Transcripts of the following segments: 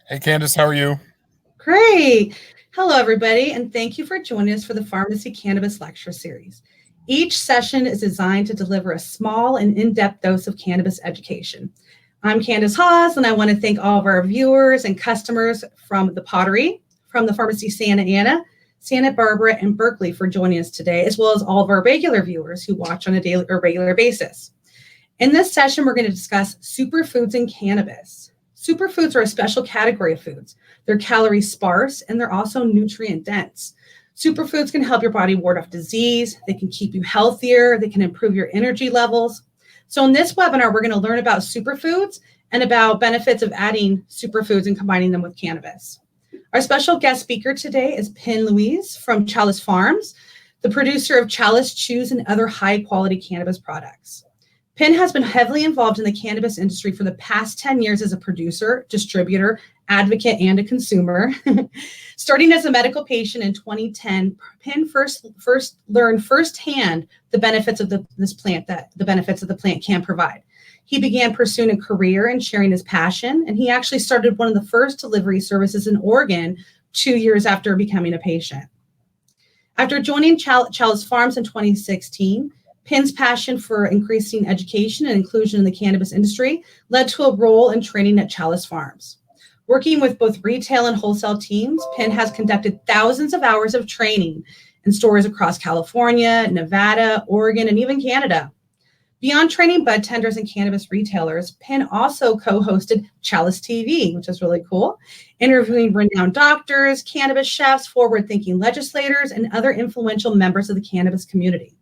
Hey, Candace, how are you? Great. Hello, everybody, and thank you for joining us for the Pharmacy Cannabis Lecture Series. Each session is designed to deliver a small and in-depth dose of cannabis education. I'm Candace Hawes, and I want to thank all of our viewers and customers from the Pottery, from the Pharmacy Santa Ana, Santa Barbara, and Berkeley for joining us today, as well as all of our regular viewers who watch on a daily or regular basis. In this session, we're going to discuss superfoods in cannabis. Superfoods are a special category of foods. They're calorie sparse and they're also nutrient dense. Superfoods can help your body ward off disease. They can keep you healthier. They can improve your energy levels. So in this webinar, we're going to learn about superfoods and about benefits of adding superfoods and combining them with cannabis. Our special guest speaker today is Penn Louis from Chalice Farms, the producer of Chalice Chews and other high quality cannabis products. Penn has been heavily involved in the cannabis industry for the past 10 years as a producer, distributor, advocate, and a consumer. Starting as a medical patient in 2010, Penn first learned firsthand the benefits of the benefits that the plant can provide. He began pursuing a career and sharing his passion, and he actually started one of the first delivery services in Oregon 2 years after becoming a patient. After joining Chalice Farms in 2016, Penn's passion for increasing education and inclusion in the cannabis industry led to a role in training at Chalice Farms. Working with both retail and wholesale teams, Penn has conducted thousands of hours of training in stores across California, Nevada, Oregon, and even Canada. Beyond training bud tenders and cannabis retailers, Penn also co-hosted Chalice TV, which is really cool, interviewing renowned doctors, cannabis chefs, forward-thinking legislators, and other influential members of the cannabis community.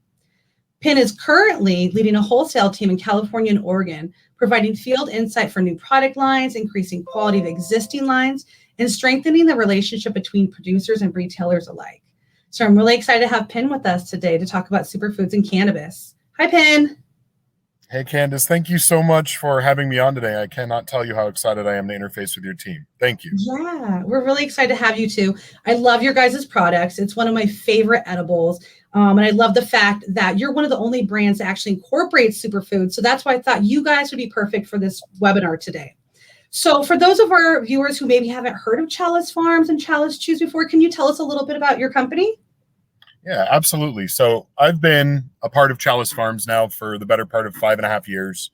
Penn is currently leading a wholesale team in California and Oregon, providing field insight for new product lines, increasing quality of existing lines, and strengthening the relationship between producers and retailers alike. So I'm really excited to have Penn with us today to talk about superfoods and cannabis. Hi, Penn. Hey, Candace, thank you so much for having me on today. I cannot tell you how excited I am to interface with your team. Thank you. Yeah, we're really excited to have you too. I love your guys' products. It's one of my favorite edibles. And I love the fact that you're one of the only brands that actually incorporates superfoods. So that's why I thought you guys would be perfect for this webinar today. So for those of our viewers who maybe haven't heard of Chalice Farms and Chalice Chews before, can you tell us a little bit about your company? Yeah, absolutely. So I've been a part of Chalice Farms now for the better part of 5.5 years.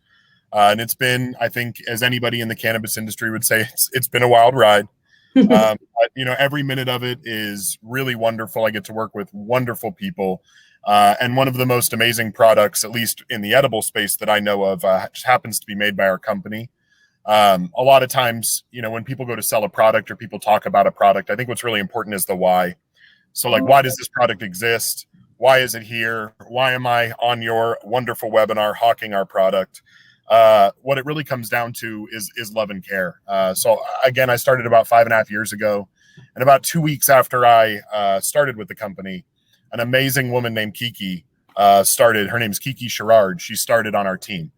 And it's been, I think, as anybody in the cannabis industry would say, it's been a wild ride. But, every minute of it is really wonderful. I get to work with wonderful people. And one of the most amazing products, at least in the edible space that I know of, just happens to be made by our company. A lot of times, when people go to sell a product or people talk about a product, I think what's really important is the why. So like, why does this product exist? Why is it here? Why am I on your wonderful webinar hawking our product? What it really comes down to is love and care. So again, I started about 5.5 years ago, and about 2 weeks after I started with the company, an amazing woman named Kiki started. Her name's Kiki Sherrard. She started on our team,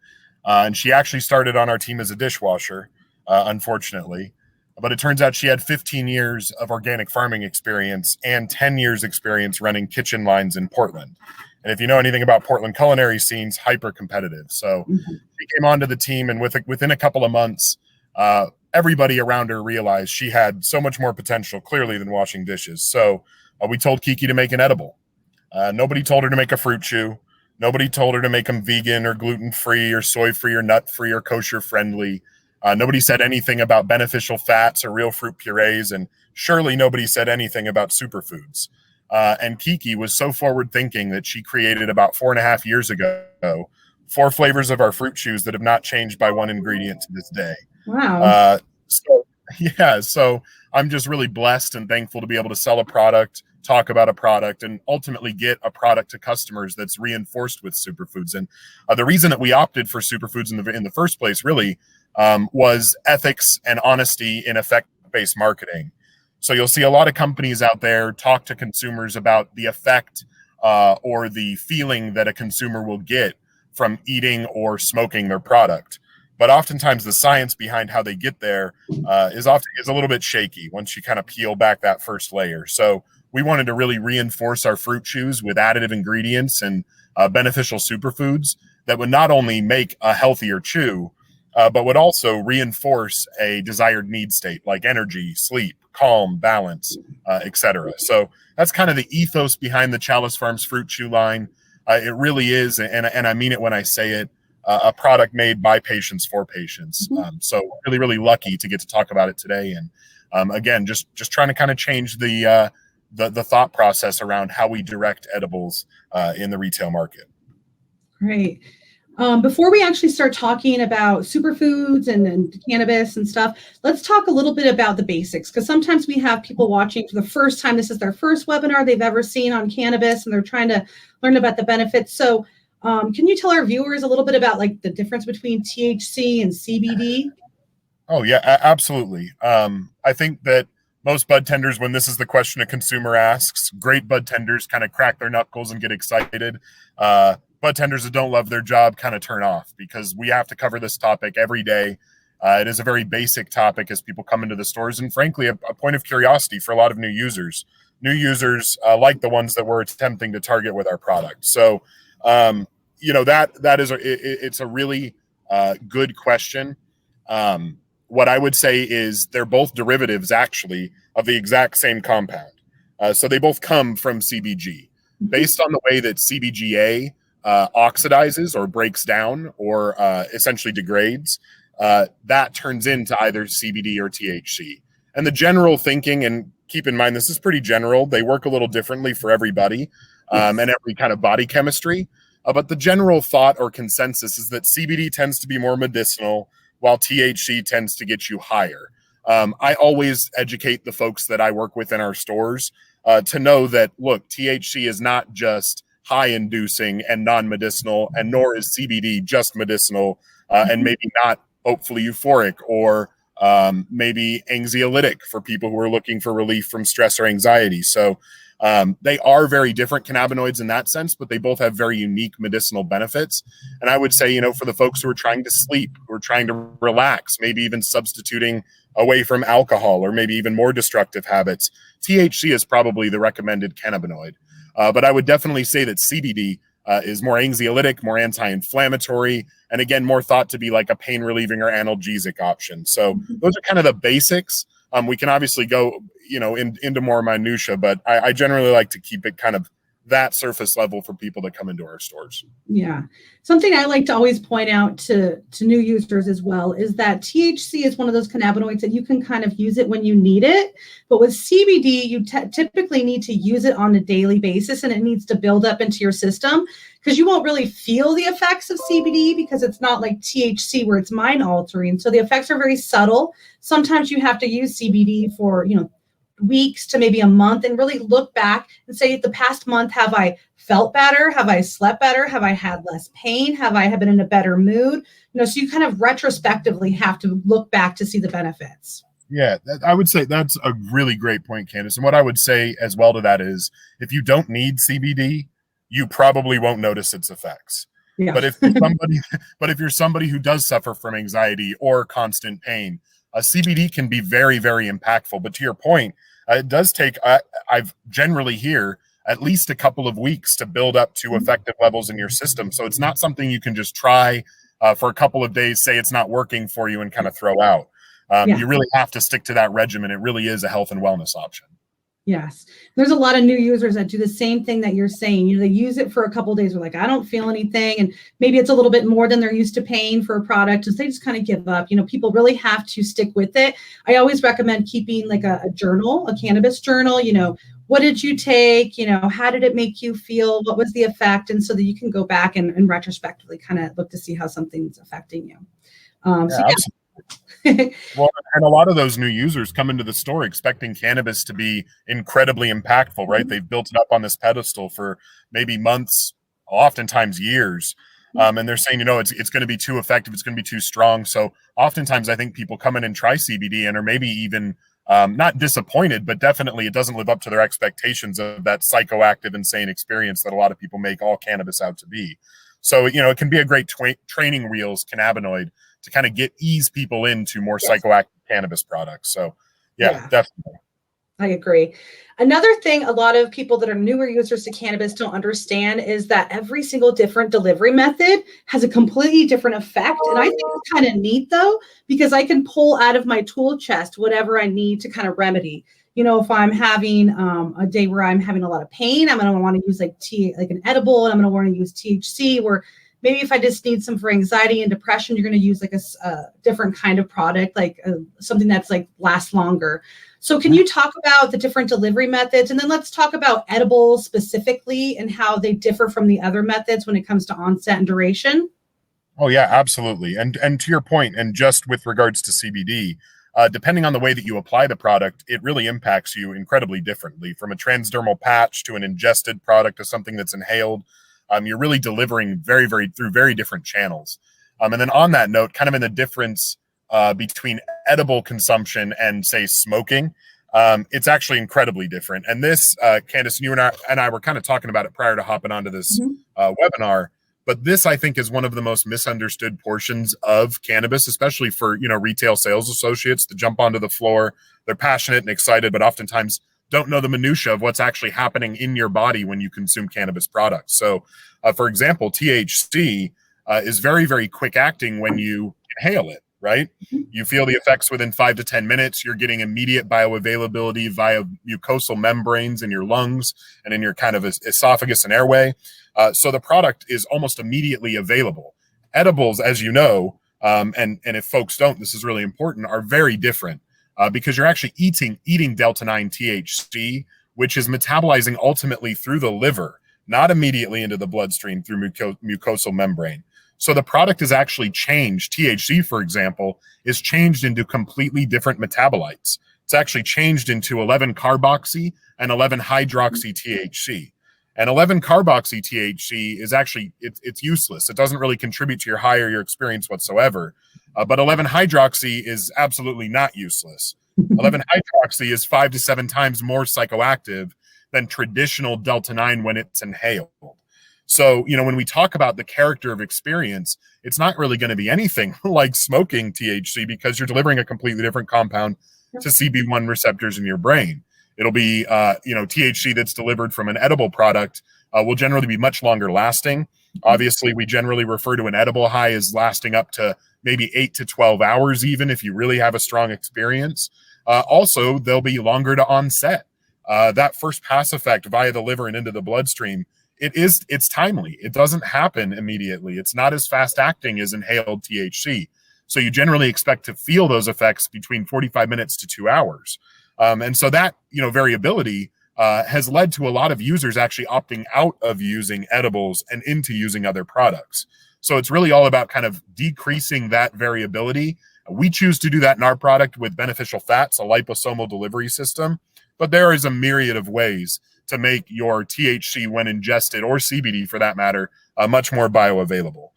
and she actually started on our team as a dishwasher, unfortunately. But it turns out she had 15 years of organic farming experience and 10 years experience running kitchen lines in Portland. And if you know anything about Portland culinary scenes, hyper competitive. So she came onto the team, and within a couple of months, everybody around her realized she had so much more potential, clearly, than washing dishes. So we told Kiki to make an edible. Nobody told her to make a fruit chew. Nobody told her to make them vegan or gluten-free or soy-free or nut-free or kosher-friendly. Nobody said anything about beneficial fats or real fruit purees, and surely nobody said anything about superfoods. And Kiki was so forward-thinking that she created about 4.5 years ago 4 flavors of our fruit chews that have not changed by one ingredient to this day. Wow. So I'm just really blessed and thankful to be able to sell a product, talk about a product, and ultimately get a product to customers that's reinforced with superfoods. And the reason that we opted for superfoods in the first place really was ethics and honesty in effect-based marketing. So you'll see a lot of companies out there talk to consumers about the effect or the feeling that a consumer will get from eating or smoking their product. But oftentimes the science behind how they get there is a little bit shaky once you kind of peel back that first layer. So we wanted to really reinforce our fruit chews with additive ingredients and beneficial superfoods that would not only make a healthier chew, but would also reinforce a desired need state like energy, sleep, calm, balance, etc. So that's kind of the ethos behind the Chalice Farms Fruit Chew line. It really is, and I mean it when I say it, a product made by patients for patients. So really, really lucky to get to talk about it today. And again, just trying to kind of change the thought process around how we direct edibles in the retail market. Great. Before we actually start talking about superfoods and cannabis and stuff, let's talk a little bit about the basics, because sometimes we have people watching for the first time. This is their first webinar they've ever seen on cannabis, and they're trying to learn about the benefits. So can you tell our viewers a little bit about like the difference between THC and CBD? Oh, yeah, absolutely. I think that most bud tenders, when this is the question a consumer asks, great bud tenders kind of crack their knuckles and get excited. Bud tenders that don't love their job kind of turn off, because we have to cover this topic every day. It is a very basic topic as people come into the stores, and frankly, a point of curiosity for a lot of new users. New users like the ones that we're attempting to target with our product. So, that is it's a really good question. What I would say is they're both derivatives, actually, of the exact same compound. So they both come from CBG. Based on the way that CBGA oxidizes or breaks down or essentially degrades, that turns into either CBD or THC. And the general thinking, and keep in mind, this is pretty general, they work a little differently for everybody and every kind of body chemistry. But the general thought or consensus is that CBD tends to be more medicinal, while THC tends to get you higher. I always educate the folks that I work with in our stores to know that, look, THC is not just high-inducing and non-medicinal, and nor is CBD just medicinal and maybe not hopefully euphoric or maybe anxiolytic for people who are looking for relief from stress or anxiety. So they are very different cannabinoids in that sense, but they both have very unique medicinal benefits. And I would say, for the folks who are trying to sleep, who are trying to relax, maybe even substituting away from alcohol or maybe even more destructive habits, THC is probably the recommended cannabinoid. But I would definitely say that CBD is more anxiolytic, more anti-inflammatory, and again, more thought to be like a pain relieving or analgesic option. So those are kind of the basics. We can obviously go, into more minutia, but I generally like to keep it kind of that surface level for people that come into our stores. Yeah. Something I like to always point out to new users as well is that THC is one of those cannabinoids that you can kind of use it when you need it. But with CBD, you typically need to use it on a daily basis, and it needs to build up into your system, because you won't really feel the effects of CBD because it's not like THC where it's mind altering. So the effects are very subtle. Sometimes you have to use CBD for, weeks to maybe a month and really look back and say, the past month, have I felt better? Have I slept better? Have I had less pain? Have I been in a better mood? So you kind of retrospectively have to look back to see the benefits. Yeah, I would say that's a really great point, Candace. And what I would say as well to that is, if you don't need CBD, you probably won't notice its effects. Yeah. But if you're somebody who does suffer from anxiety or constant pain, CBD can be very, very impactful. But to your point, it does take, I've generally hear, at least a couple of weeks to build up to effective levels in your system. So it's not something you can just try for a couple of days, say it's not working for you, and kind of throw out. You really have to stick to that regimen. It really is a health and wellness option. Yes. There's a lot of new users that do the same thing that you're saying. They use it for a couple of days. They're like, I don't feel anything. And maybe it's a little bit more than they're used to paying for a product, and so they just kind of give up. People really have to stick with it. I always recommend keeping like a journal, a cannabis journal. What did you take? How did it make you feel? What was the effect? And so that you can go back and retrospectively kind of look to see how something's affecting you. Well, and a lot of those new users come into the store expecting cannabis to be incredibly impactful, right? They've built it up on this pedestal for maybe months, oftentimes years. And they're saying, it's going to be too effective. It's going to be too strong. So oftentimes I think people come in and try CBD and are maybe even not disappointed, but definitely it doesn't live up to their expectations of that psychoactive, insane experience that a lot of people make all cannabis out to be. So, it can be a great training wheels cannabinoid to kind of ease people into more psychoactive cannabis products. So, yeah, definitely. I agree. Another thing a lot of people that are newer users to cannabis don't understand is that every single different delivery method has a completely different effect. And I think it's kind of neat though, because I can pull out of my tool chest whatever I need to kind of remedy. If I'm having a day where I'm having a lot of pain, I'm going to want to use like an edible, and I'm going to want to use THC. Or maybe if I just need some for anxiety and depression, you're going to use like a different kind of product, like something that's like lasts longer. So can you talk about the different delivery methods? And then let's talk about edibles specifically and how they differ from the other methods when it comes to onset and duration. Oh yeah, absolutely. And to your point, and just with regards to CBD, depending on the way that you apply the product, it really impacts you incredibly differently. From a transdermal patch to an ingested product to something that's inhaled, you're really delivering through very different channels. And then on that note, kind of in the difference between edible consumption and, say, smoking, it's actually incredibly different. And this, Candace, you and I were kind of talking about it prior to hopping onto this webinar. But this, I think, is one of the most misunderstood portions of cannabis, especially for, retail sales associates to jump onto the floor. They're passionate and excited, but oftentimes don't know the minutia of what's actually happening in your body when you consume cannabis products. So, for example, THC is very, very quick acting when you inhale it, right? You feel the effects within 5 to 10 minutes. You're getting immediate bioavailability via mucosal membranes in your lungs and in your kind of esophagus and airway. So the product is almost immediately available. Edibles, as you know, and if folks don't, this is really important, are very different because you're actually eating Delta-9 THC, which is metabolizing ultimately through the liver, not immediately into the bloodstream through mucosal membrane. So the product is actually changed. THC, for example, is changed into completely different metabolites. It's actually changed into 11-carboxy and 11-hydroxy THC. And 11-carboxy THC is actually, it's useless. It doesn't really contribute to your high or your experience whatsoever. But 11-hydroxy is absolutely not useless. 11-hydroxy is 5 to 7 times more psychoactive than traditional Delta-9 when it's inhaled. So, when we talk about the character of experience, it's not really going to be anything like smoking THC because you're delivering a completely different compound to CB1 receptors in your brain. It'll be, THC that's delivered from an edible product will generally be much longer lasting. Obviously, we generally refer to an edible high as lasting up to maybe 8 to 12 hours, even if you really have a strong experience. Also, they'll be longer to onset. That first pass effect via the liver and into the bloodstream, it's timely. It doesn't happen immediately. It's not as fast acting as inhaled THC. So you generally expect to feel those effects between 45 minutes to 2 hours. And so that, variability has led to a lot of users actually opting out of using edibles and into using other products. So it's really all about kind of decreasing that variability. We choose to do that in our product with beneficial fats, a liposomal delivery system, but there is a myriad of ways to make your THC when ingested, or CBD for that matter, much more bioavailable.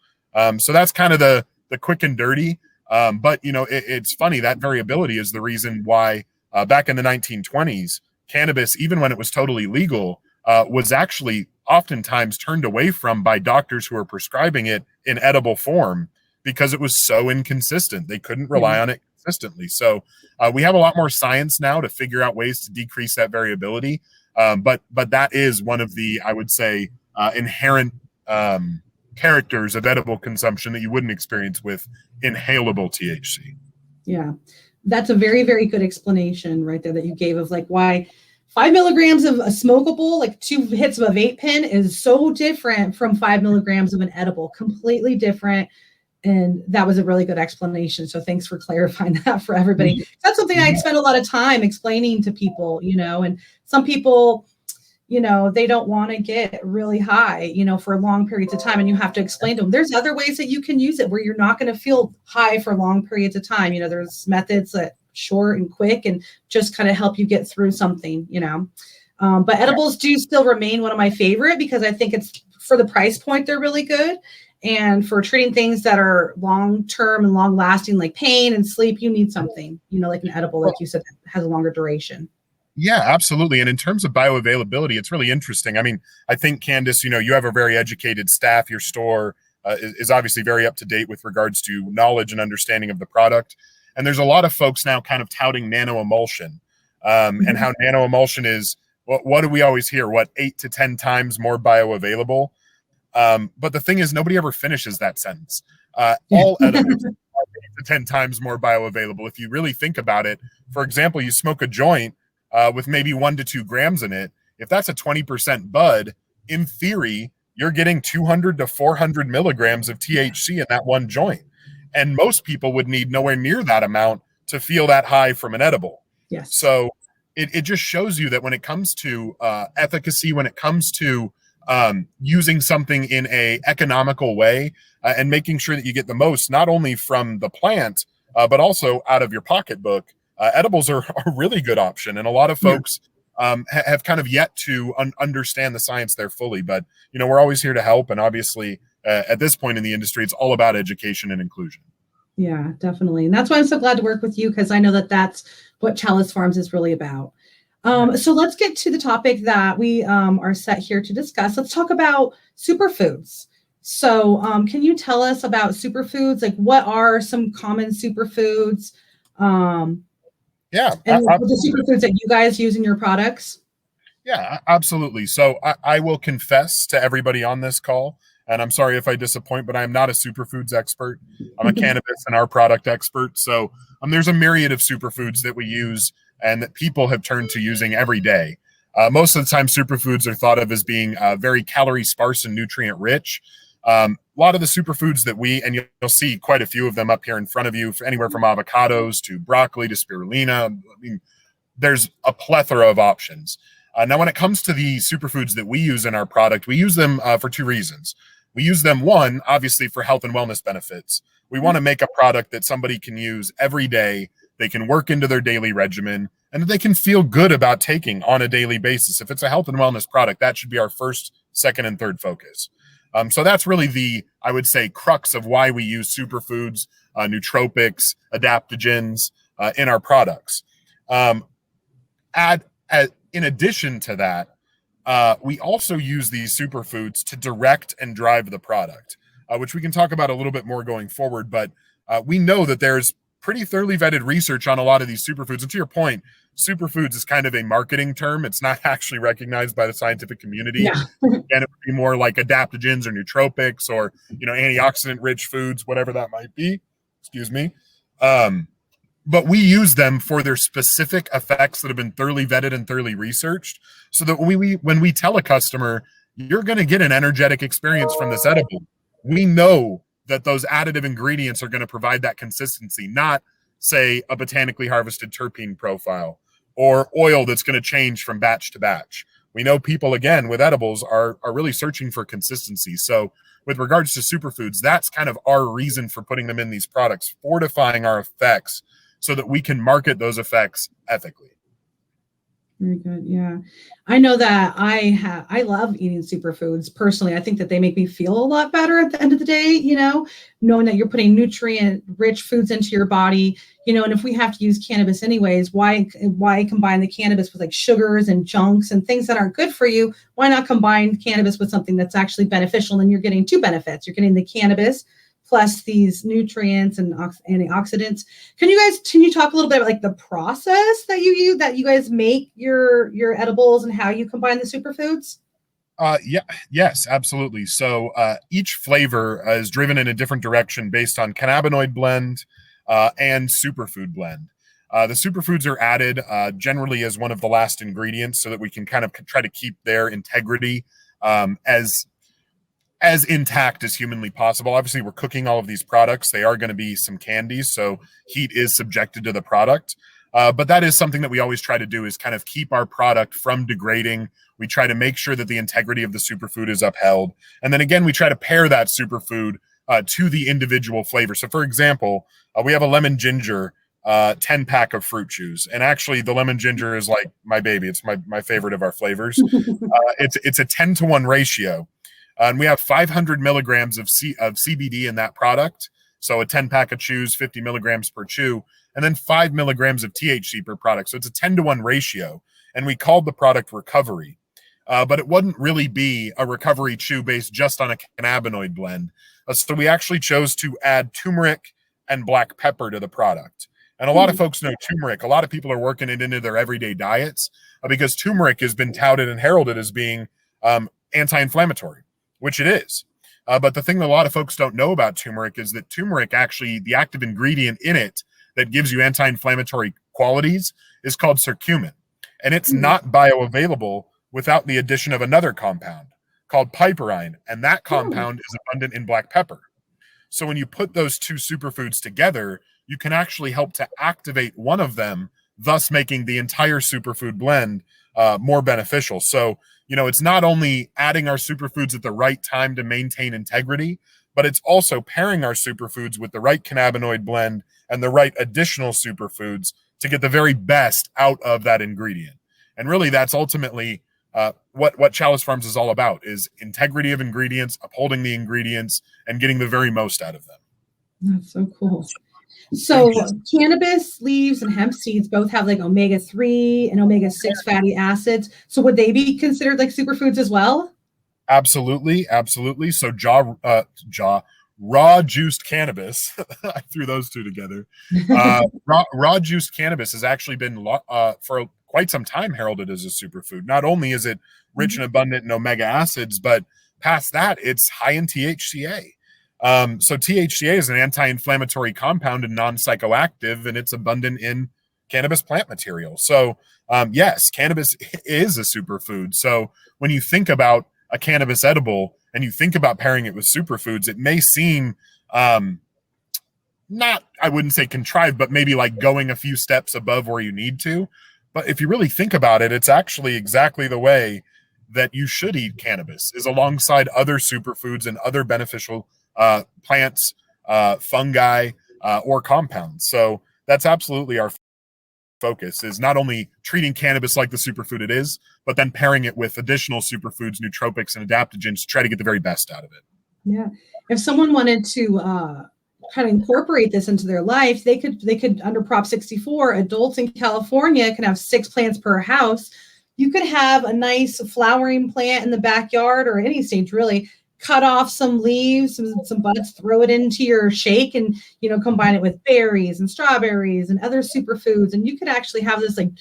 So that's kind of the quick and dirty. But, it's funny, that variability is the reason why back in the 1920s, cannabis, even when it was totally legal, was actually oftentimes turned away from by doctors who were prescribing it in edible form because it was so inconsistent. They couldn't rely on it consistently. So we have a lot more science now to figure out ways to decrease that variability. But that is one of the, I would say, inherent characters of edible consumption that you wouldn't experience with inhalable THC. Yeah, that's a very, very good explanation right there that you gave of like why 5 milligrams of a smokable, like 2 hits of a vape pen, is so different from 5 milligrams of an edible, completely different. And that was a really good explanation. So thanks for clarifying that for everybody. That's something I'd spend a lot of time explaining to people, and some people, they don't want to get really high, for long periods of time. And you have to explain to them, there's other ways that you can use it where you're not going to feel high for long periods of time. There's methods that short and quick and just kind of help you get through something, but edibles do still remain one of my favorite because I think it's, for the price point, they're really good. And for treating things that are long-term and long-lasting, like pain and sleep, you need something, like an edible, like you said, that has a longer duration. Yeah, absolutely. And in terms of bioavailability, it's really interesting. I mean, I think, Candace, you have a very educated staff. Your store is obviously very up to date with regards to knowledge and understanding of the product. And there's a lot of folks now kind of touting nanoemulsion. and how nanoemulsion is, what do we always hear? 8 to 10 times more bioavailable? But the thing is, nobody ever finishes that sentence. All edibles are 8 to 10 times more bioavailable. If you really think about it, for example, you smoke a joint with maybe 1 to 2 grams in it. If that's a 20% bud, in theory, you're getting 200 to 400 milligrams of THC in that one joint. And most people would need nowhere near that amount to feel that high from an edible. Yes. So it just shows you that when it comes to efficacy, when it comes to using something in a economical way and making sure that you get the most, not only from the plant, but also out of your pocketbook, edibles are a really good option. And a lot of folks have kind of yet to understand the science there fully. But, we're always here to help. And obviously, at this point in the industry, it's all about education and inclusion. Yeah, definitely. And that's why I'm so glad to work with you, because I know that that's what Chalice Farms is really about. So let's get to the topic that we are set here to discuss. Let's talk about superfoods. So can you tell us about superfoods? Like, what are some common superfoods? And the superfoods that you guys use in your products? Yeah, absolutely. So I will confess to everybody on this call, and I'm sorry if I disappoint, but I'm not a superfoods expert. I'm a cannabis and our product expert. So there's a myriad of superfoods that we use and that people have turned to using every day. Most of the time, superfoods are thought of as being very calorie sparse and nutrient rich. A lot of the superfoods that and you'll see quite a few of them up here in front of you, anywhere from avocados to broccoli to spirulina. I mean, there's a plethora of options. Now, when it comes to the superfoods that we use in our product, we use them for 2 reasons. We use them, one, obviously for health and wellness benefits. We want to make a product that somebody can use every day, they can work into their daily regimen, and that they can feel good about taking on a daily basis. If it's a health and wellness product, that should be our first, second, and third focus. So that's really I would say, crux of why we use superfoods, nootropics, adaptogens in our products. In addition to that, we also use these superfoods to direct and drive the product, which we can talk about a little bit more going forward. But we know that there's pretty thoroughly vetted research on a lot of these superfoods. And to your point, superfoods is kind of a marketing term. It's not actually recognized by the scientific community. Yeah. And it would be more like adaptogens or nootropics or, antioxidant rich foods, whatever that might be. Excuse me. But we use them for their specific effects that have been thoroughly vetted and thoroughly researched, so that when we tell a customer, you're going to get an energetic experience from this edible, we know that those additive ingredients are going to provide that consistency, not, say, a botanically harvested terpene profile or oil that's going to change from batch to batch. We know people, again, with edibles are really searching for consistency. So with regards to superfoods, that's kind of our reason for putting them in these products, fortifying our effects so that we can market those effects ethically. Very good. Yeah. I know that I love eating superfoods personally. I think that they make me feel a lot better at the end of the day, knowing that you're putting nutrient rich foods into your body, and if we have to use cannabis anyways, why combine the cannabis with like sugars and junks and things that aren't good for you? Why not combine cannabis with something that's actually beneficial? And you're getting 2 benefits. You're getting the cannabis plus these nutrients and antioxidants. Can you talk a little bit about like the process that you guys make your edibles and how you combine the superfoods? Yes, absolutely. So each flavor is driven in a different direction based on cannabinoid blend and superfood blend. The superfoods are added generally as one of the last ingredients so that we can kind of try to keep their integrity as intact as humanly possible. Obviously, we're cooking all of these products. They are going to be some candies, so heat is subjected to the product. But that is something that we always try to do, is kind of keep our product from degrading. We try to make sure that the integrity of the superfood is upheld. And then again, we try to pair that superfood to the individual flavor. So for example, we have a lemon ginger 10-pack of fruit chews. And actually the lemon ginger is like my baby. It's my favorite of our flavors. It's a 10-to-1 ratio. And we have 500 milligrams of CBD in that product. So a 10-pack of chews, 50 milligrams per chew, and then 5 milligrams of THC per product. So it's a 10-to-1 ratio. And we called the product Recovery. But it wouldn't really be a recovery chew based just on a cannabinoid blend. So we actually chose to add turmeric and black pepper to the product. And a lot of folks know turmeric. A lot of people are working it into their everyday diets because turmeric has been touted and heralded as being anti-inflammatory, which it is. But the thing that a lot of folks don't know about turmeric is that turmeric, actually, the active ingredient in it that gives you anti-inflammatory qualities is called curcumin. And it's not bioavailable without the addition of another compound called piperine. And that compound is abundant in black pepper. So when you put those two superfoods together, you can actually help to activate one of them, thus making the entire superfood blend more beneficial. So, it's not only adding our superfoods at the right time to maintain integrity, but it's also pairing our superfoods with the right cannabinoid blend and the right additional superfoods to get the very best out of that ingredient. And really, that's ultimately what Chalice Farms is all about, is integrity of ingredients, upholding the ingredients, and getting the very most out of them. That's so cool. So cannabis leaves and hemp seeds both have like omega-3 and omega-6 fatty acids. So would they be considered like superfoods as well? Absolutely. So raw juiced cannabis, I threw those two together. Raw juiced cannabis has actually been for quite some time heralded as a superfood. Not only is it rich and abundant in omega acids, but past that, it's high in THCA. So THCA is an anti-inflammatory compound and non-psychoactive, and it's abundant in cannabis plant material. So yes, cannabis is a superfood. So when you think about a cannabis edible and you think about pairing it with superfoods, it may seem not, I wouldn't say contrived, but maybe like going a few steps above where you need to. But if you really think about it, it's actually exactly the way that you should eat cannabis, is alongside other superfoods and other beneficial plants, fungi, or compounds. So that's absolutely our focus, is not only treating cannabis like the superfood it is, but then pairing it with additional superfoods, nootropics, and adaptogens to try to get the very best out of it. Yeah. If someone wanted to kind of incorporate this into their life, they could under Prop 64, adults in California can have 6 plants per house. You could have a nice flowering plant in the backyard, or any stage really, cut off some leaves, some buds, throw it into your shake, and combine it with berries and strawberries and other superfoods, and you could actually have this like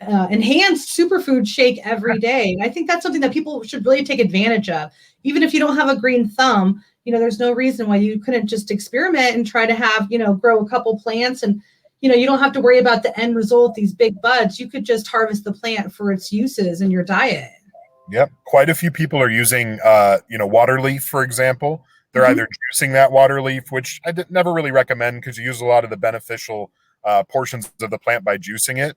enhanced superfood shake every day. And I think that's something that people should really take advantage of. Even if you don't have a green thumb, there's no reason why you couldn't just experiment and try to have, grow a couple plants, and you don't have to worry about the end result, these big buds. You could just harvest the plant for its uses in your diet. Yep. Quite a few people are using, water leaf, for example. They're either juicing that water leaf, which I never really recommend because you use a lot of the beneficial portions of the plant by juicing it,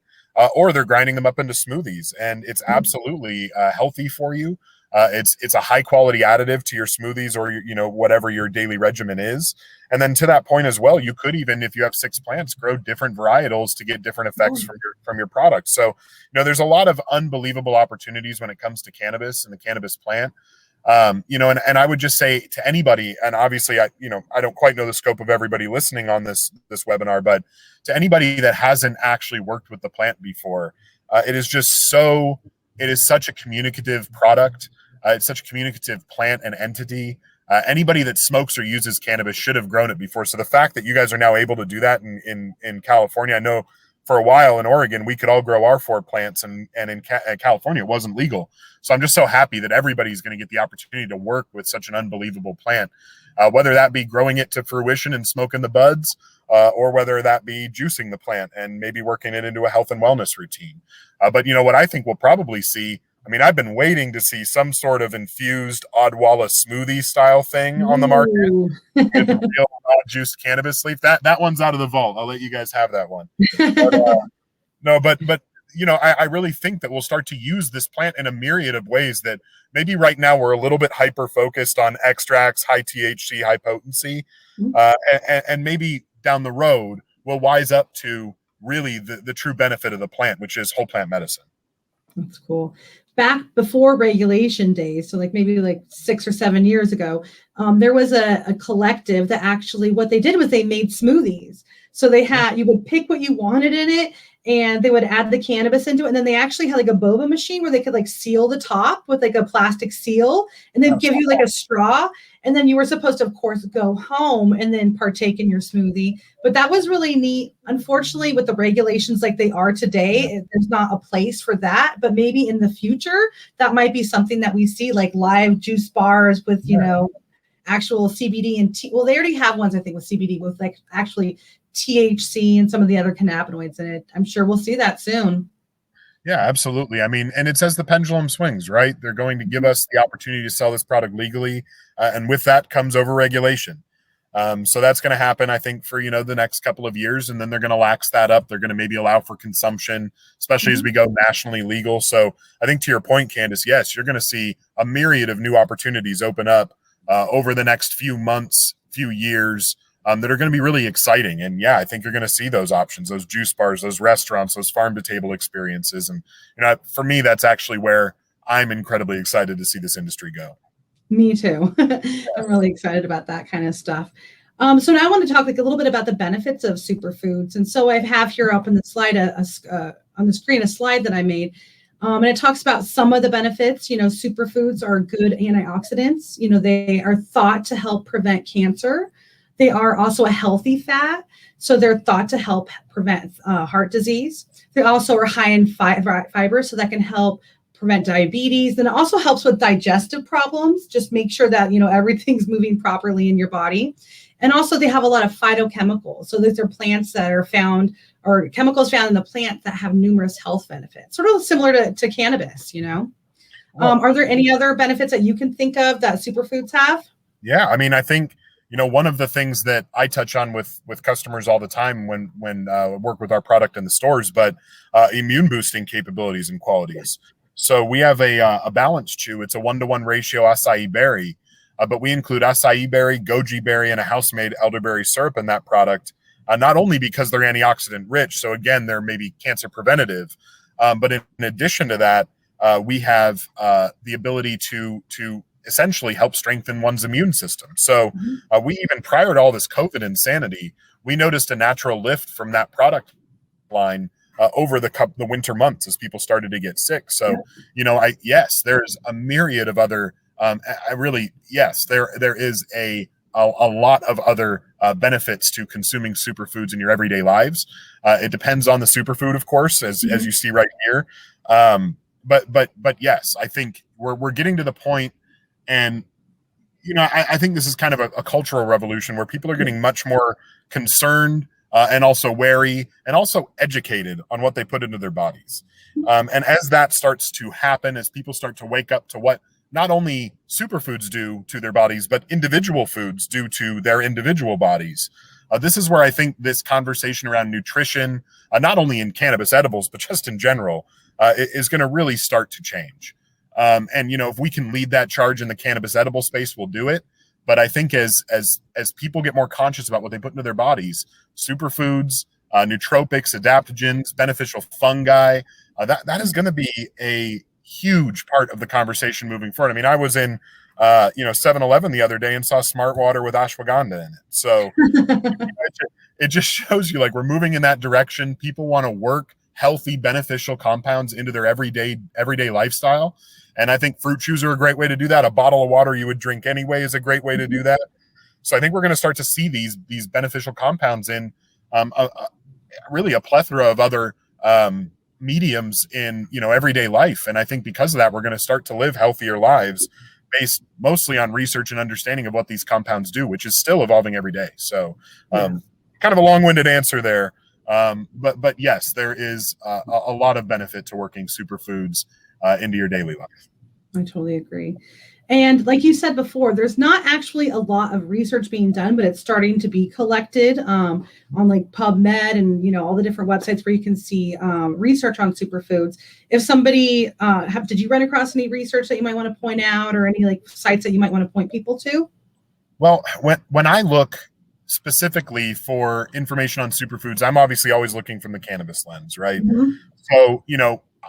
or they're grinding them up into smoothies, and it's absolutely healthy for you. It's a high quality additive to your smoothies or whatever your daily regimen is. And then to that point as well, you could, even if you have 6 plants, grow different varietals to get different effects from your product. So there's a lot of unbelievable opportunities when it comes to cannabis and the cannabis plant. And I would just say to anybody, and obviously I don't quite know the scope of everybody listening on this webinar, but to anybody that hasn't actually worked with the plant before, it is such a communicative product. It's such a communicative plant and entity. Anybody that smokes or uses cannabis should have grown it before. So the fact that you guys are now able to do that in California, I know for a while in Oregon, we could all grow our 4 plants, and in California, it wasn't legal. So I'm just so happy that everybody's going to get the opportunity to work with such an unbelievable plant, whether that be growing it to fruition and smoking the buds, or whether that be juicing the plant and maybe working it into a health and wellness routine. But what I think we'll probably see, I've been waiting to see some sort of infused Odwalla smoothie style thing on the market. Real juiced cannabis leaf. That one's out of the vault. I'll let you guys have that one. But I really think that we'll start to use this plant in a myriad of ways that maybe right now we're a little bit hyper focused on extracts, high THC, high potency, and maybe down the road we'll wise up to really the true benefit of the plant, which is whole plant medicine. That's cool. Back before regulation days, so maybe 6 or 7 years ago, there was a collective that actually, what they did was they made smoothies. So you would pick what you wanted in it, and they would add the cannabis into it. And then they actually had like a boba machine where they could like seal the top with like a plastic seal and then give you like a straw. And then you were supposed to, of course, go home and then partake in your smoothie. But that was really neat. Unfortunately, with the regulations like they are today, there's not a place for that. But maybe in the future, that might be something that we see, like live juice bars with, actual CBD and well, they already have ones, I think, with CBD with like actually THC and some of the other cannabinoids in it. I'm sure we'll see that soon. Yeah, absolutely. I mean, and it's as the pendulum swings, right? They're going to give us the opportunity to sell this product legally. And with that comes overregulation. So that's going to happen, I think, for, the next couple of years. And then they're going to lax that up. They're going to maybe allow for consumption, especially as we go nationally legal. So I think to your point, Candace, yes, you're going to see a myriad of new opportunities open up over the next few months, few years, that are going to be really exciting. And yeah, I think you're going to see those options, those juice bars, those restaurants, those farm to table experiences. And, for me, that's actually where I'm incredibly excited to see this industry go. Me too. I'm really excited about that kind of stuff. So now I want to talk like a little bit about the benefits of superfoods. And so I have here up in the slide, on the screen, a slide that I made. And it talks about some of the benefits. Superfoods are good antioxidants. They are thought to help prevent cancer. They are also a healthy fat. So they're thought to help prevent heart disease. They also are high in fiber, so that can help prevent diabetes. And it also helps with digestive problems. Just make sure that, everything's moving properly in your body. And also they have a lot of phytochemicals. So these are plants that are found or chemicals found in the plant that have numerous health benefits, sort of similar to cannabis, Are there any other benefits that you can think of that superfoods have? Yeah. I mean, I think, one of the things that I touch on with customers all the time when work with our product in the stores, but immune boosting capabilities and qualities. So we have a balance chew. It's a 1-to-1 ratio acai berry, but we include acai berry, goji berry, and a house-made elderberry syrup in that product. Not only because they're antioxidant rich, so again, they're maybe cancer preventative, but in addition to that, we have the ability to essentially help strengthen one's immune system. So we even prior to all this COVID insanity, we noticed a natural lift from that product line over the winter months as people started to get sick. So, yes, there's a myriad of other, there is a lot of other benefits to consuming superfoods in your everyday lives. It depends on the superfood, of course, as you see right here. But yes, I think we're getting to the point, and I think this is kind of a cultural revolution where people are getting much more concerned and also wary and also educated on what they put into their bodies. And as that starts to happen, as people start to wake up to what not only superfoods do to their bodies, but individual foods do to their individual bodies, this is where I think this conversation around nutrition, not only in cannabis edibles, but just in general, is going to really start to change. And if we can lead that charge in the cannabis edible space, we'll do it. But I think as people get more conscious about what they put into their bodies, superfoods, nootropics, adaptogens, beneficial fungi, that is going to be a huge part of the conversation moving forward. I mean, I was in 7-Eleven the other day and saw Smart Water with ashwagandha in it. So it just shows you like we're moving in that direction. People want to work healthy, beneficial compounds into their everyday lifestyle. And I think fruit chews are a great way to do that. A bottle of water you would drink anyway is a great way to do that. So I think we're going to start to see these beneficial compounds in really a plethora of other mediums in everyday life. And I think because of that, we're going to start to live healthier lives based mostly on research and understanding of what these compounds do, which is still evolving every day. So kind of a long-winded answer there. But yes, there is a lot of benefit to working superfoods into your daily life. I totally agree. And like you said before, there's not actually a lot of research being done, but it's starting to be collected on like PubMed and, all the different websites where you can see research on superfoods. If somebody, did you run across any research that you might want to point out or any like sites that you might want to point people to? Well, when I look specifically for information on superfoods, I'm obviously always looking from the cannabis lens, right? Mm-hmm. So,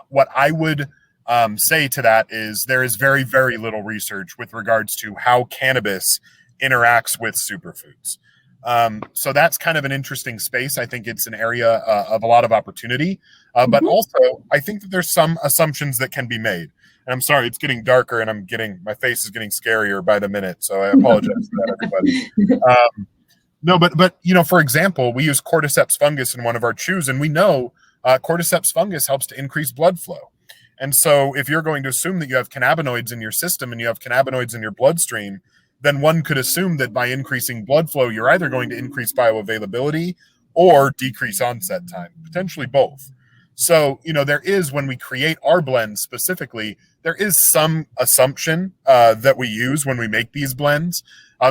what I would say to that is there is very, very little research with regards to how cannabis interacts with superfoods. So that's kind of an interesting space. I think it's an area of a lot of opportunity, but also I think that there's some assumptions that can be made. And I'm sorry, it's getting darker, and my face is getting scarier by the minute. So I apologize for that, everybody. No, but for example, we use cordyceps fungus in one of our chews, and we know cordyceps fungus helps to increase blood flow. And so if you're going to assume that you have cannabinoids in your system and you have cannabinoids in your bloodstream, then one could assume that by increasing blood flow, you're either going to increase bioavailability or decrease onset time, potentially both. So, there is, when we create our blends specifically, there is some assumption that we use when we make these blends,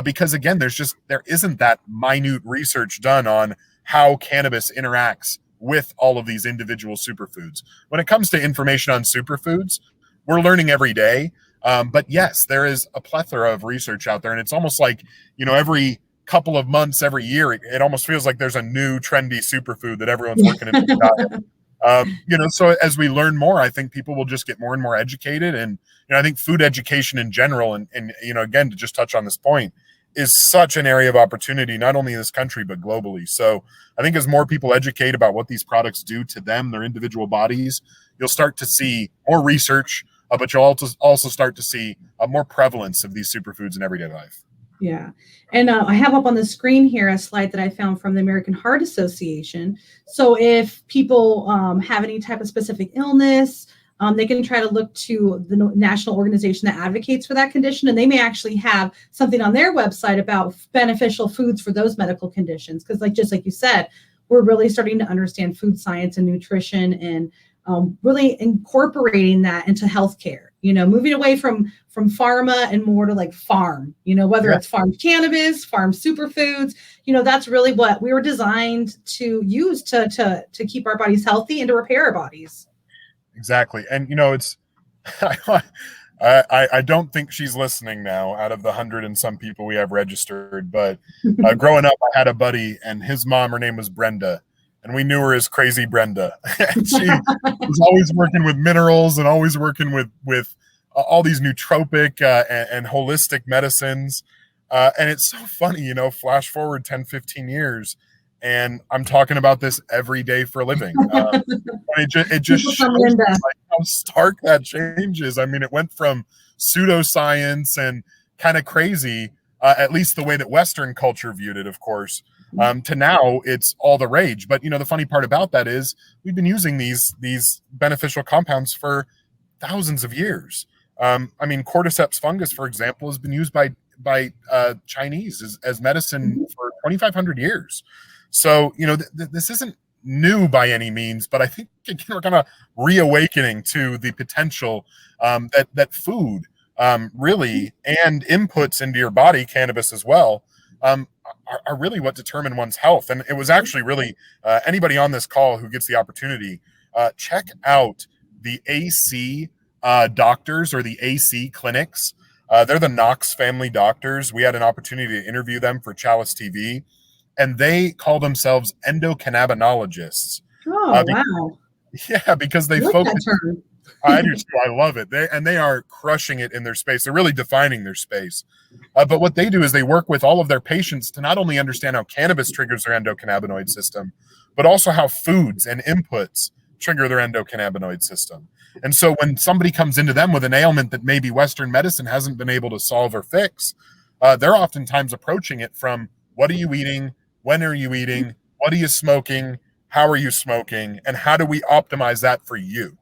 because again, there isn't that minute research done on how cannabis interacts with all of these individual superfoods. When it comes to information on superfoods, we're learning every day. But yes, there is a plethora of research out there, and it's almost like, every couple of months, every year, it almost feels like there's a new trendy superfood that everyone's working in the diet. So as we learn more, I think people will just get more and more educated. And, I think food education in general, and again, to just touch on this point, is such an area of opportunity, not only in this country, but globally. So I think as more people educate about what these products do to them, their individual bodies, you'll start to see more research, but you'll also start to see more prevalence of these superfoods in everyday life. Yeah. And I have up on the screen here a slide that I found from the American Heart Association. So if people have any type of specific illness, they can try to look to the national organization that advocates for that condition. And they may actually have something on their website about beneficial foods for those medical conditions. Because just like you said, we're really starting to understand food science and nutrition, and really incorporating that into healthcare, moving away from pharma and more to like farm, whether it's farm cannabis, farm superfoods, that's really what we were designed to use to keep our bodies healthy and to repair our bodies. Exactly. And, it's, I don't think she's listening now out of the 100 and some people we have registered, but growing up, I had a buddy, and his mom, her name was Brenda, and we knew her as Crazy Brenda. And she was always working with minerals and always working with all these nootropic and holistic medicines. And it's so funny, flash forward 10, 15 years, and I'm talking about this every day for a living. It just shows like how stark that change is. I mean, it went from pseudoscience and kind of crazy, at least the way that Western culture viewed it, of course, to now it's all the rage. But, the funny part about that is we've been using these beneficial compounds for thousands of years. Cordyceps fungus, for example, has been used by Chinese as medicine for 2,500 years. So, this isn't new by any means, but I think again, we're kind of reawakening to the potential that food really, and inputs into your body, cannabis as well, are really what determine one's health. And it was actually really anybody on this call who gets the opportunity, check out the AC doctors or the AC clinics. They're the Knox family doctors. We had an opportunity to interview them for Chalice TV. And they call themselves endocannabinologists. Oh, wow. Yeah, because they focus. I do too. I love it. They are crushing it in their space. They're really defining their space. But what they do is they work with all of their patients to not only understand how cannabis triggers their endocannabinoid system, but also how foods and inputs trigger their endocannabinoid system. And so when somebody comes into them with an ailment that maybe Western medicine hasn't been able to solve or fix, they're oftentimes approaching it from, what are you eating? When are you eating? What are you smoking? How are you smoking? And how do we optimize that for you?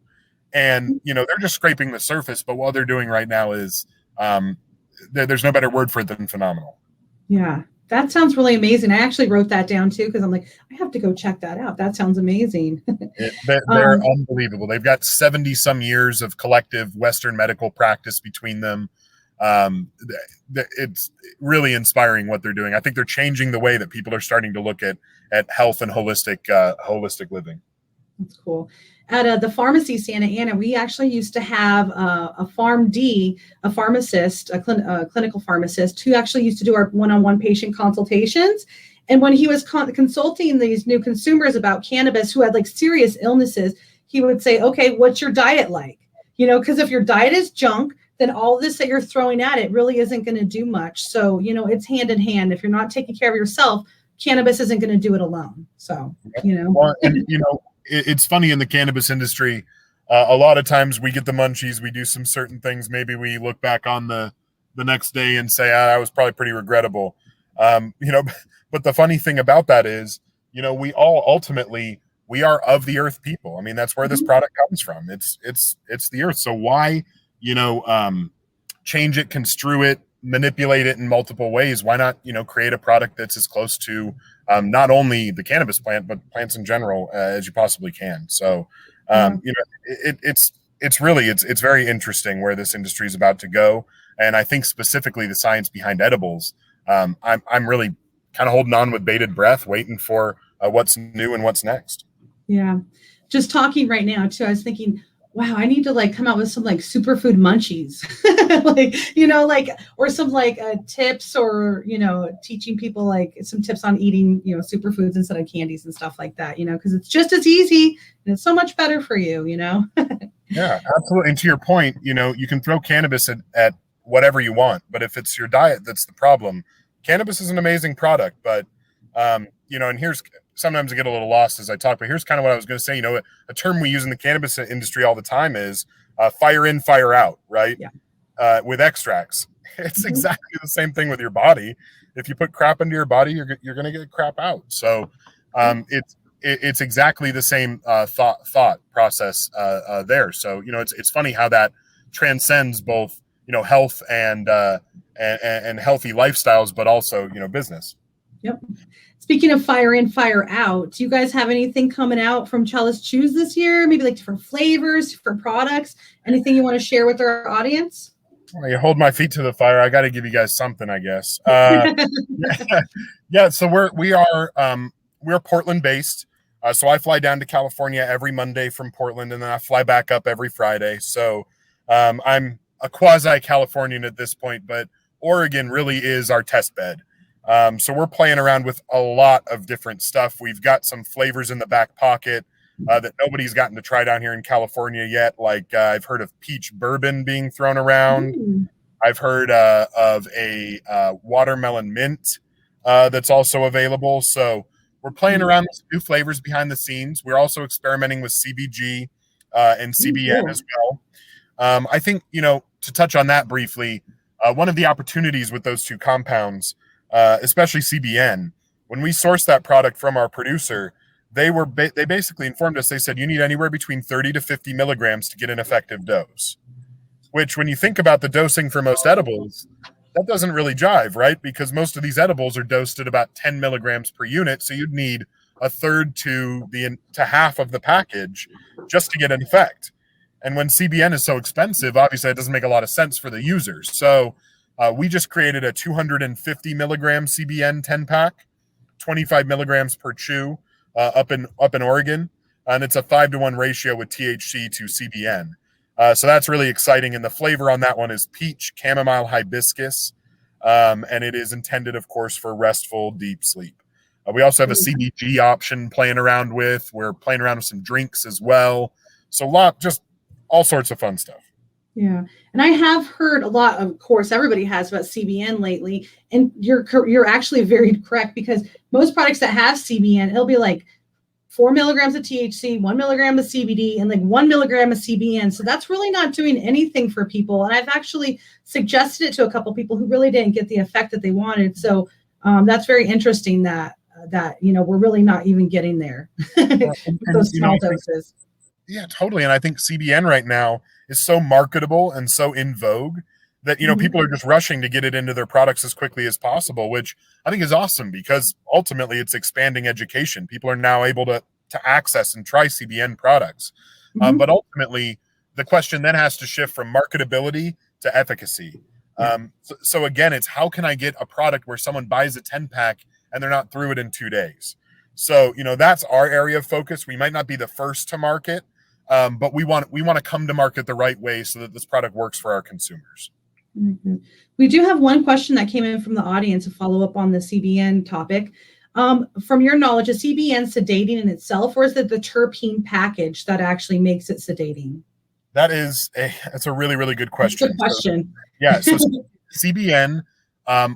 And, they're just scraping the surface, but what they're doing right now is, there's no better word for it than phenomenal. Yeah, that sounds really amazing. I actually wrote that down too, because I'm like, I have to go check that out. That sounds amazing. They're unbelievable. They've got 70 some years of collective Western medical practice between them. It's really inspiring what they're doing. I think they're changing the way that people are starting to look at health and holistic living. That's cool. At the pharmacy Santa Ana, we actually used to have a PharmD, a pharmacist, a clinical pharmacist, who actually used to do our one-on-one patient consultations. And when he was consulting these new consumers about cannabis who had like serious illnesses, he would say, okay, what's your diet like? Because if your diet is junk, then all this that you're throwing at it really isn't going to do much. So, it's hand in hand. If you're not taking care of yourself, cannabis isn't going to do it alone. So, Well, and it's funny in the cannabis industry. A lot of times we get the munchies, we do some certain things. Maybe we look back on the next day and say, that was probably pretty regrettable. But the funny thing about that is, we all ultimately, we are of the earth people. I mean, that's where this product comes from. It's the earth. So why, change it, construe it, manipulate it in multiple ways? Why not, create a product that's as close to not only the cannabis plant, but plants in general as you possibly can. So, it's very interesting where this industry is about to go. And I think specifically the science behind edibles, I'm really kind of holding on with bated breath, waiting for what's new and what's next. Yeah. Just talking right now too, I was thinking, wow, I need to come out with some superfood munchies, or some tips, or, teaching people some tips on eating, superfoods instead of candies and stuff like that, because it's just as easy and it's so much better for you, Yeah, absolutely. And to your point, you can throw cannabis at whatever you want, but if it's your diet that's the problem, cannabis is an amazing product. But, and here's, sometimes I get a little lost as I talk, but here's kind of what I was going to say. A term we use in the cannabis industry all the time is fire in, fire out, right? Yeah. With extracts, it's exactly the same thing with your body. If you put crap into your body, you're going to get crap out. So it's exactly the same thought process there. So it's funny how that transcends both health and healthy lifestyles, but also business. Yep. Speaking of fire in, fire out, do you guys have anything coming out from Chalice Chews this year? Maybe different flavors, different products? Anything you want to share with our audience? Well, you hold my feet to the fire. I got to give you guys something, I guess. Yeah. So we're Portland based. So I fly down to California every Monday from Portland, and then I fly back up every Friday. So I'm a quasi Californian at this point, but Oregon really is our test bed. So we're playing around with a lot of different stuff. We've got some flavors in the back pocket that nobody's gotten to try down here in California yet. I've heard of peach bourbon being thrown around. I've heard of a watermelon mint that's also available. So we're playing around with new flavors behind the scenes. We're also experimenting with CBG and CBN as well. I think, to touch on that briefly, one of the opportunities with those two compounds, especially CBN, when we sourced that product from our producer, they basically informed us. They said you need anywhere between 30 to 50 milligrams to get an effective dose, which when you think about the dosing for most edibles, that doesn't really jive, right? Because most of these edibles are dosed at about 10 milligrams per unit. So you'd need a third to half of the package just to get an effect. And when CBN is so expensive, obviously it doesn't make a lot of sense for the users. So we just created a 250 milligram CBN 10-pack, 25 milligrams per chew up in Oregon. And it's a 5-to-1 ratio with THC to CBN. So that's really exciting. And the flavor on that one is peach, chamomile, hibiscus. And it is intended, of course, for restful, deep sleep. We also have a CBG option playing around with. We're playing around with some drinks as well. So just all sorts of fun stuff. Yeah. And I have heard a lot, of course, everybody has about CBN lately. And you're actually very correct, because most products that have CBN, it'll be 4 milligrams of THC, 1 milligram of CBD, and 1 milligram of CBN. So that's really not doing anything for people. And I've actually suggested it to a couple people who really didn't get the effect that they wanted. So that's very interesting that we're really not even getting there. Those small doses. Yeah, totally. And I think CBN right now is so marketable and so in vogue that, people are just rushing to get it into their products as quickly as possible, which I think is awesome, because ultimately it's expanding education. People are now able to access and try CBN products. But ultimately the question then has to shift from marketability to efficacy. So again, it's how can I get a product where someone buys a 10-pack and they're not through it in 2 days? So, that's our area of focus. We might not be the first to market, but we want to come to market the right way so that this product works for our consumers. Mm-hmm. We do have one question that came in from the audience to follow up on the CBN topic. From your knowledge, is CBN sedating in itself, or is it the terpene package that actually makes it sedating? That's a really, really good question. Good question. So CBN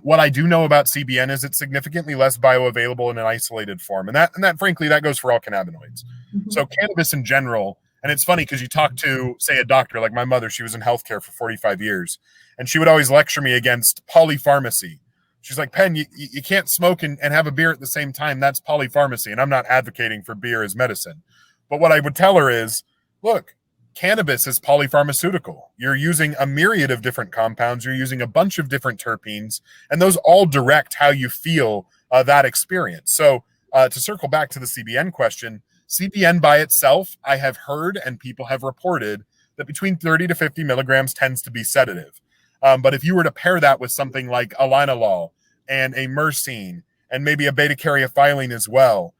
What I do know about CBN is it's significantly less bioavailable in an isolated form. And that frankly, that goes for all cannabinoids. Mhm. So cannabis in general, and it's funny because you talk to, say, a doctor, like my mother, she was in healthcare for 45 years, and she would always lecture me against polypharmacy. She's like, Penn, you can't smoke and have a beer at the same time. That's polypharmacy. And I'm not advocating for beer as medicine. But what I would tell her is, look, cannabis is polypharmaceutical. You're using a myriad of different compounds. You're using a bunch of different terpenes, and those all direct how you feel that experience. So to circle back to the CBN question, CBN by itself, I have heard and people have reported that between 30 to 50 milligrams tends to be sedative. But if you were to pair that with something like a linalool and a myrcene and maybe a beta-caryophyllene as well,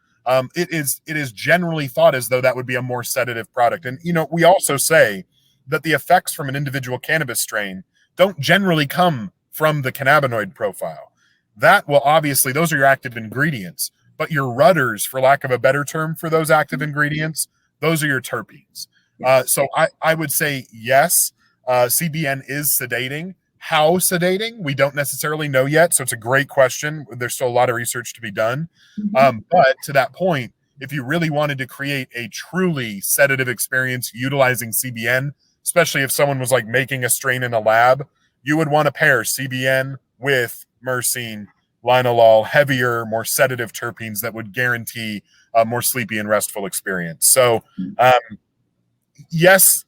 it is generally thought as though that would be a more sedative product. And, we also say that the effects from an individual cannabis strain don't generally come from the cannabinoid profile. That will obviously, those are your active ingredients, but your rudders, for lack of a better term for those active ingredients, those are your terpenes. So I would say, yes, CBN is sedating. How sedating, we don't necessarily know yet. So it's a great question. There's still a lot of research to be done. But to that point, if you really wanted to create a truly sedative experience utilizing CBN, especially if someone was like making a strain in a lab, you would want to pair CBN with myrcene, linalool, heavier, more sedative terpenes that would guarantee a more sleepy and restful experience. So yes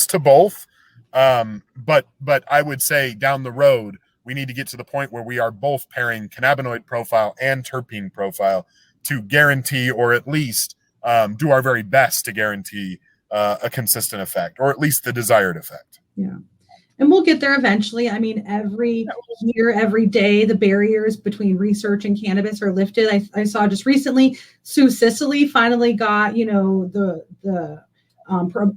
to both. But I would say down the road, we need to get to the point where we are both pairing cannabinoid profile and terpene profile to guarantee, or at least do our very best to guarantee a consistent effect, or at least the desired effect. Yeah. And we'll get there eventually. I mean, every year, every day, the barriers between research and cannabis are lifted. I saw just recently, Sioux Cicely finally got, the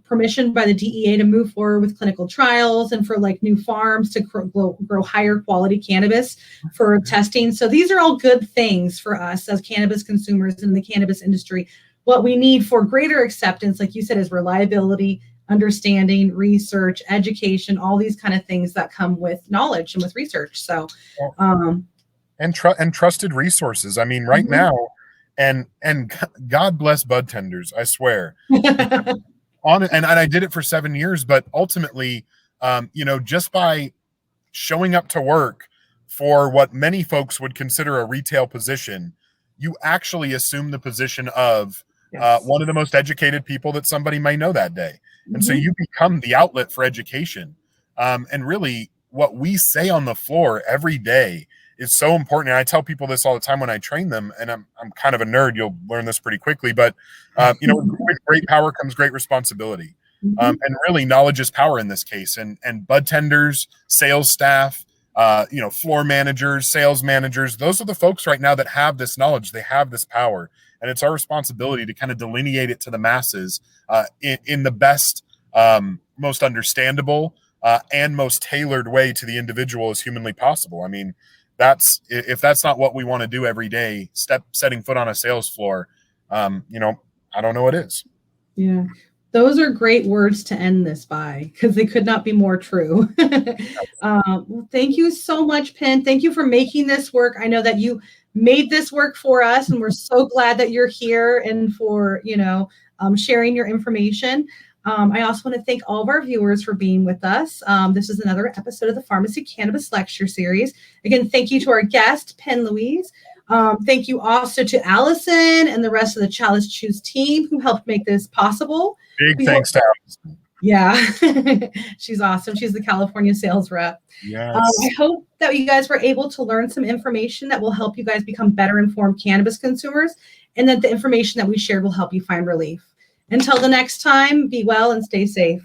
permission by the DEA to move forward with clinical trials and for like new farms to grow higher quality cannabis for testing. So these are all good things for us as cannabis consumers in the cannabis industry. What we need for greater acceptance, like you said, is reliability, understanding, research, education, all these kind of things that come with knowledge and with research. So, and trusted resources. I mean, right now, and God bless bud tenders, I swear. And I did it for 7 years, but ultimately, just by showing up to work for what many folks would consider a retail position, you actually assume the position of one of the most educated people that somebody may know that day. And so you become the outlet for education. And really what we say on the floor every day is so important. And I tell people this all the time when I train them, and I'm kind of a nerd. You'll learn this pretty quickly, but with great power comes great responsibility. And really knowledge is power in this case. And bud tenders, sales staff, floor managers, sales managers, those are the folks right now that have this knowledge. They have this power. And it's our responsibility to kind of delineate it to the masses in the best, most understandable, and most tailored way to the individual as humanly possible. I mean, if that's not what we want to do every day, setting foot on a sales floor, I don't know what is. Yeah. Those are great words to end this by, because they could not be more true. Thank you so much, Penn. Thank you for making this work. I know that you made this work for us, and we're so glad that you're here and for, sharing your information. I also want to thank all of our viewers for being with us. This is another episode of the Pharmacy Cannabis Lecture Series. Again, thank you to our guest, Penn Louis. Thank you also to Allison and the rest of the Chalice Chews team who helped make this possible. Big thanks to Allison. Yeah, she's awesome. She's the California sales rep. Yes. I hope that you guys were able to learn some information that will help you guys become better informed cannabis consumers, and that the information that we shared will help you find relief. Until the next time, be well and stay safe.